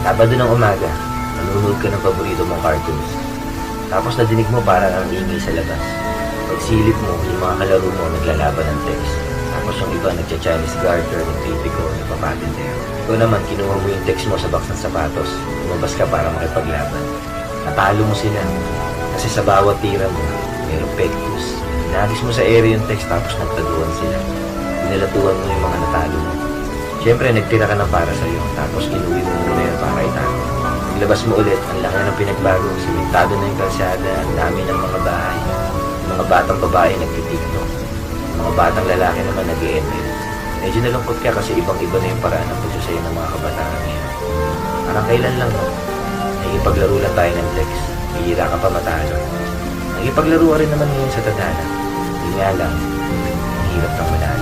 Sabado ng umaga, nanonood ka ng paborito mong cartoons. Tapos nadinig mo parang ang ingay sa labas. Pagsilip mo, yung mga kalaro mo naglalaban ng text. Tapos yung iba nagcha-Chinese garter, nagtitiko, nagpapatintero. Ikaw naman, kinuha mo yung text mo sa box ng sapatos. Lumabas ka para makipaglaban. Natalo mo sila. Kasi sa bawat tira mo, mayroong pectus. Inagis mo sa area yung text tapos nagtaduan sila. Pinalatuan mo yung mga natalo mo. Siyempre, nagtira ka ng para sa'yo. Tapos inuwi mo muna yun para itago. Naglabas mo ulit, ang laki ng pinagbago. Simentado na yung kalsada, ang dami ng mga bahay. Yung mga batang babae nagtitiktok. Yung mga batang lalaki naman nag-e-ML. Medyo nalungkot ka kasi ibang-iba na yung paraan ng pagsusayo ng mga kabataan ngayon. Parang kailan lang, no? Nakikipaglaro lang tayo ng text. Bihira ka pa matalo. Nakikipaglaro rin naman ngayon sa tadhana. Hindi nga lang, ang hirap kang manalo.